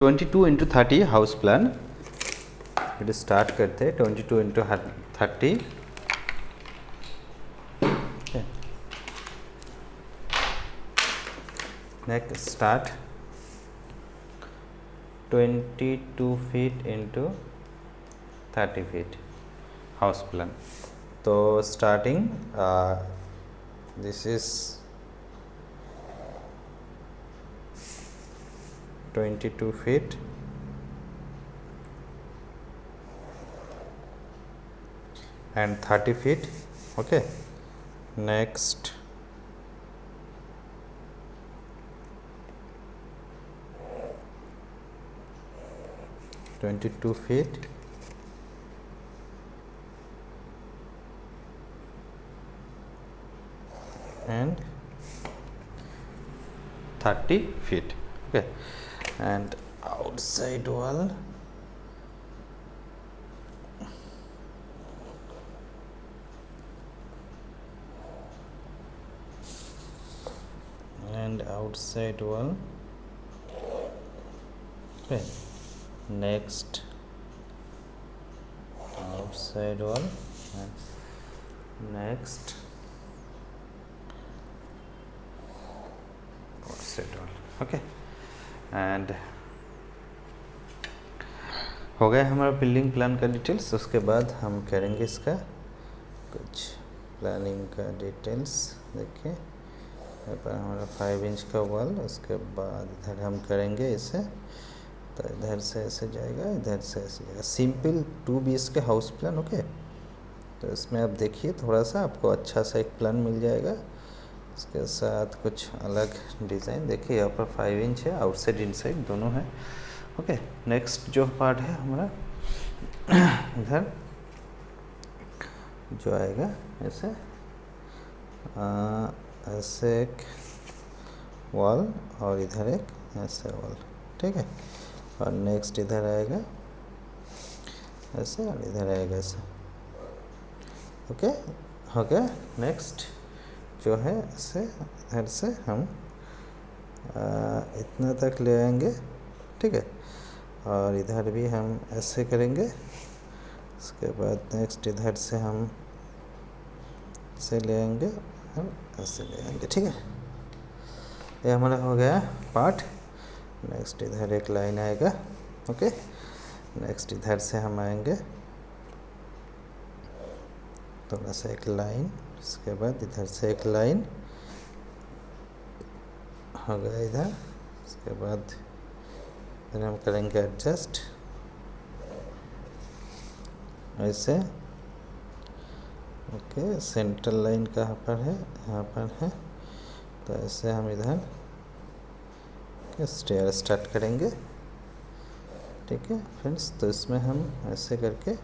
22x30 house plan ये start करते हैं। 22x30 next start 22 feet into 30 feet house plan. तो starting this is 22 feet and 30 feet. Okay, next 22 feet and 30 feet. Okay, and outside wall and outside wall. Okay, next outside wall and next outside wall. Okay, and हो गया हमारा building plan का details. उसके बाद हम करेंगे इसका कुछ प्लानिंग का डिटेल्स। देखिए यहाँ पर हमारा 5 इंच का वॉल, उसके बाद इधर हम करेंगे इसे, तो इधर से ऐसे जाएगा, इधर से ऐसे जाएगा। Simple 2 BHK house plan. Okay, तो इसमें आप देखिए थोड़ा सा आपको अच्छा सा एक प्लान मिल जाएगा, इसके साथ कुछ अलग डिज़ाइन। देखिए यहाँ पर 5 इंच है, आउटसाइड इनसाइड दोनों है। ओके, नेक्स्ट जो पार्ट है हमारा इधर जो आएगा ऐसे ऐसे एक वॉल और इधर एक ऐसे वॉल। ठीक है, और नेक्स्ट इधर आएगा ऐसे और इधर आएगा ऐसे। ओके, हो गया। नेक्स्ट जो है ऐसे इधर से हम इतना तक ले आएंगे। ठीक है, और इधर भी हम ऐसे करेंगे। उसके बाद नेक्स्ट इधर से हम ऐसे ले आएंगे और ऐसे ले आएंगे। ठीक है, ये हमारा हो गया पार्ट। नेक्स्ट इधर एक लाइन आएगा। ओके, नेक्स्ट इधर से हम आएंगे थोड़ा सा एक लाइन, उसके बाद इधर से एक लाइन हो गया इधर। उसके बाद इधर हम करेंगे एडजस्ट ऐसे। ओके, सेंट्रल लाइन कहाँ पर है, यहाँ पर है, तो ऐसे हम इधर स्टेयर स्टार्ट करेंगे। ठीक है फ्रेंड्स, तो इसमें हम ऐसे करके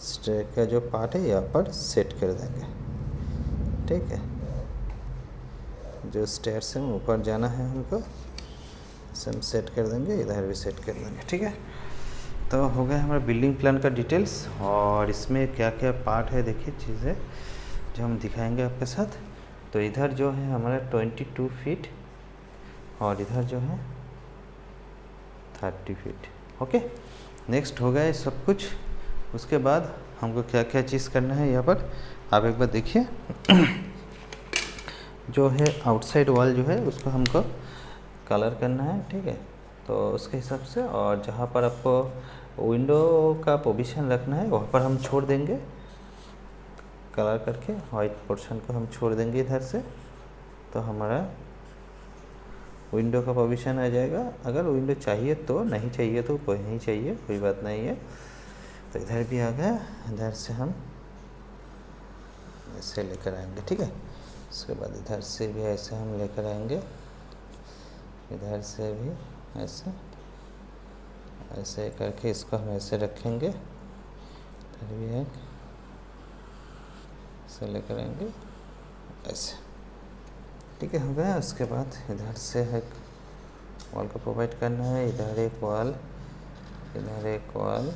स्टेयर का जो पार्ट है यहाँ पर सेट कर देंगे। ठीक है, जो स्टेयर से ऊपर जाना है हमको इसे हम सेट कर देंगे, इधर भी सेट कर देंगे। ठीक है, तो हो गया हमारा बिल्डिंग प्लान का डिटेल्स। और इसमें क्या क्या पार्ट है देखिए चीज़ें जो हम दिखाएंगे आपके साथ। तो इधर जो है हमारा 22 फीट और इधर जो है 30 फीट। ओके, नेक्स्ट हो गया ये सब कुछ। उसके बाद हमको क्या क्या चीज़ करना है यहाँ पर आप एक बार देखिए। जो है आउटसाइड वॉल जो है उसको हमको कलर करना है। ठीक है, तो उसके हिसाब से, और जहाँ पर आपको विंडो का पोजीशन रखना है वहाँ पर हम छोड़ देंगे कलर करके। वाइट पोर्शन को हम छोड़ देंगे इधर से, तो हमारा विंडो का पोजीशन आ जाएगा। अगर विंडो चाहिए तो, नहीं चाहिए तो कोई नहीं चाहिए, कोई बात नहीं है। तो इधर भी आ गया, इधर से हम ऐसे लेकर आएंगे। ठीक है, उसके बाद इधर से भी ऐसे हम लेकर आएंगे, इधर से भी ऐसे ऐसे करके इसको हम ऐसे रखेंगे। इधर भी एक ऐसे लेकर आएंगे ऐसे। ठीक है, हो गया। उसके बाद इधर से एक वॉल को प्रोवाइड करना है। इधर एक वॉल, इधर एक वॉल,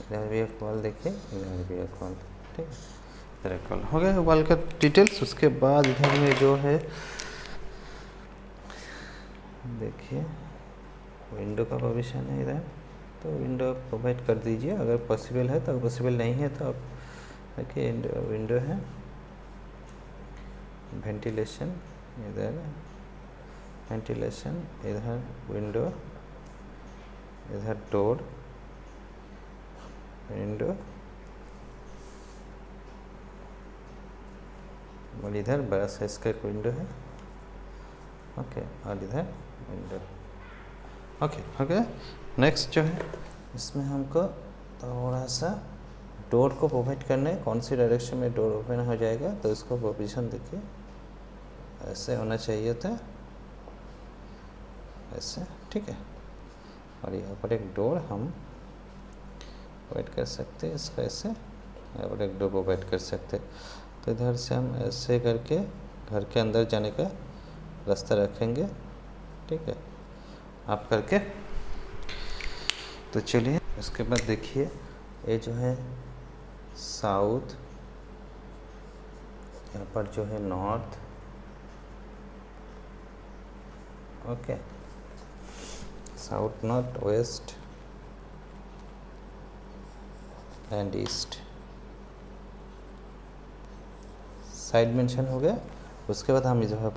इधर भी एक वॉल, देखिए इधर भी एक वॉल। ठीक है, इधर एक वॉल हो गया वॉल का डिटेल्स। उसके बाद इधर में जो है देखिए विंडो का पोजीशन है इधर, तो विंडो प्रोवाइड कर दीजिए अगर पॉसिबल है, तो पॉसिबल नहीं है तो आप देखिए विंडो है, वेंटिलेशन इधर, वेंटिलेशन इधर, विंडो इधर, डोर, विंडो और इधर बड़ा साइज का एक विंडो है। ओके, और इधर विंडो। ओके। नेक्स्ट जो है इसमें हमको थोड़ा सा डोर को प्रोवाइड करना है, कौन सी डायरेक्शन में डोर ओपन हो जाएगा, तो इसको पोजीशन देखिए ऐसे होना चाहिए था, ऐसे, ठीक है। और यहाँ पर एक डोर हम प्रोवाइड कर सकते हैं, इसका ऐसे, यहाँ पर एक डोर प्रोवाइड कर सकते हैं। तो इधर से हम ऐसे करके घर के अंदर जाने का रास्ता रखेंगे, ठीक है, आप करके। तो चलिए इसके बाद देखिए ये जो है साउथ, यहाँ पर जो है north, okay, south, north, west and east side mention हो गया। उसके बाद हम यहाँ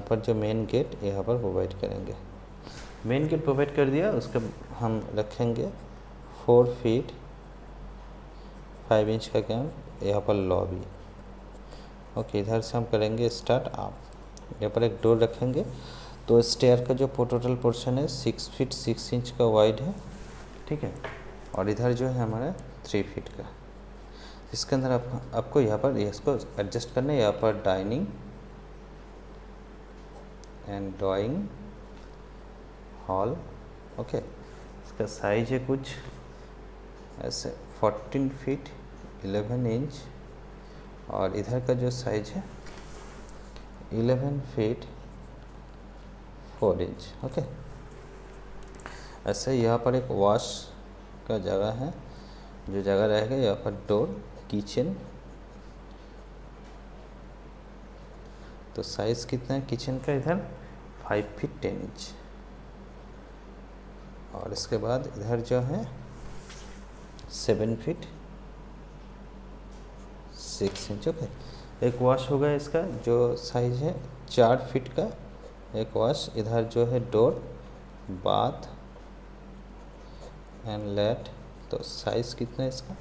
पर जो मेन गेट यहाँ पर प्रोवाइड करेंगे। मेन गेट प्रोवाइड कर दिया, उसके हम रखेंगे 4 फीट 5 इंच का गैप, यहाँ पर लॉबी। ओके, इधर से हम करेंगे स्टार्ट आप, यहाँ पर एक डोर रखेंगे। तो स्टेयर का जो टोटल पोर्शन है 6 फीट 6 इंच का वाइड है, ठीक है, और इधर जो है हमारा 3 फीट का। इसके अंदर आपको यहाँ पर इसको एडजस्ट करना है, यहाँ पर dining and drawing hall. Okay, इसका साइज है कुछ ऐसे 14 फीट 11 इंच, और इधर का जो साइज है 11 फीट 4 इंच। ओके, ऐसे यहाँ पर एक वॉश का जगह है, जो जगह रहेगा यहाँ पर डोर, किचन। तो साइज़ कितना है किचन का, इधर 5 फीट 10 इंच, और इसके बाद इधर जो है 7 फीट 6 इंच। ओके, एक वॉश होगा इसका जो साइज है 4 फीट का, एक वॉश। इधर जो है डोर, बाथ एंड लेट। तो साइज़ कितना है इसका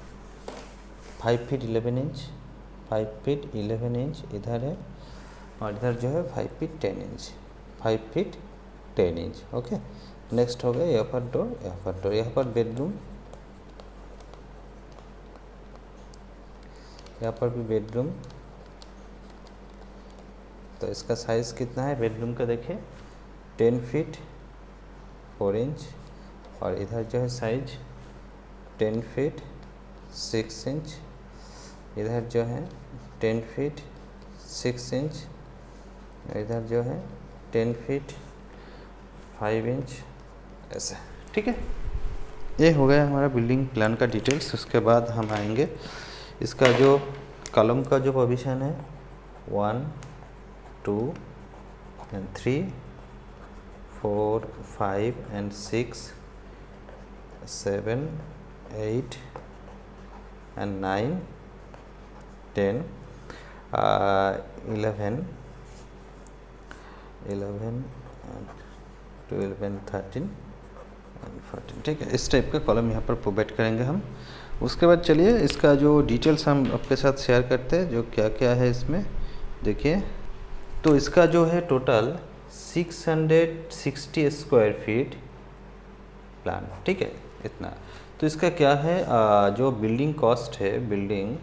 5 फीट 11 इंच, 5 फीट 11 इंच इधर है, और इधर जो है 5 feet 10 inch, 5 feet 10 inch. Okay, next हो गया यहाँ पर डोर, यहाँ पर डोर, यहाँ पर बेडरूम, यहाँ पर भी बेडरूम। तो इसका साइज़ कितना है बेडरूम का, देखिए 10 फीट 4 इंच, और इधर जो है साइज 10 फीट 6 इंच, इधर जो है 10 फीट 6 इंच, इधर जो है 10 फीट 5 इंच, ऐसे, ठीक है। ये हो गया हमारा बिल्डिंग प्लान का डिटेल्स। उसके बाद हम आएंगे इसका जो कॉलम का जो पोजीशन है 1 2 and 3 4 5 and 6 7 8 and 9 10 11 and 12 and 13 and 14, ठीक है। इस टाइप का कॉलम यहाँ पर प्रोवाइड करेंगे हम। उसके बाद चलिए इसका जो डिटेल्स हम आपके साथ शेयर करते हैं, जो क्या क्या है इसमें देखिए। तो इसका जो है टोटल 660 स्क्वायर फीट प्लान, ठीक है, इतना। तो इसका क्या है जो बिल्डिंग कॉस्ट है, बिल्डिंग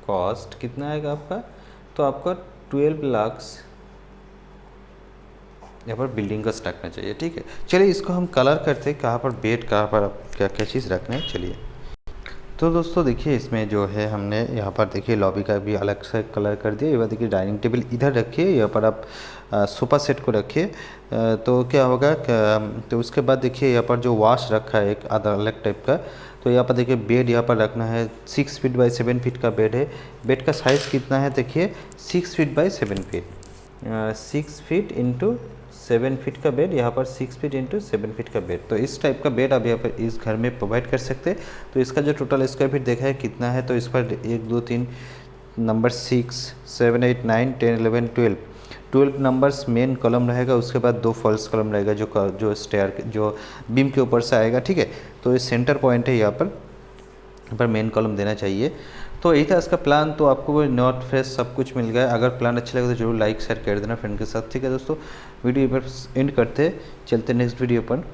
कॉस्ट कितना आएगा आपका, तो आपका 12 लाख यहाँ पर बिल्डिंग का स्टॉक रखना चाहिए, ठीक है। चलिए इसको हम कलर करते हैं, कहाँ पर बेड, कहाँ पर क्या क्या चीज़ रखना है, चलिए। तो दोस्तों देखिए इसमें जो है हमने यहाँ पर देखिए लॉबी का भी अलग से कलर कर दिया। ये बात देखिए डाइनिंग टेबल इधर रखिए, यहाँ पर आप सोफ़ा सेट को रखिए, तो क्या होगा तो उसके बाद देखिए यहाँ पर जो वॉश रखा है एक आधा अलग टाइप का। तो यहाँ पर देखिए बेड यहाँ पर रखना है, 6 फीट बाई 7 फीट का बेड है। बेड का साइज़ कितना है देखिए 6 feet by 7 feet, 6 feet into 7 feet का बेड, यहाँ पर 6 फीट इंटू 7 फीट का बेड। तो इस टाइप का बेड आप यहाँ पर इस घर में प्रोवाइड कर सकते हैं। तो इसका जो टोटल स्क्वायर फीट देखा है कितना है, तो इस पर 1 2 3 नंबर 6 7 8 9 10 11 12 नंबर्स मेन कॉलम रहेगा, उसके बाद 2 फॉल्स कॉलम रहेगा जो स्टेयर जो बीम के ऊपर से आएगा, ठीक है। तो ये सेंटर पॉइंट है, यहाँ पर मेन कॉलम देना चाहिए। तो यही था इसका प्लान। तो आपको वो नॉट फ्रेश सब कुछ मिल गया। अगर प्लान अच्छा लगे तो जरूर लाइक शेयर कर देना फ्रेंड के साथ, ठीक है दोस्तों। वीडियो पर एंड करते चलते नेक्स्ट वीडियो पर।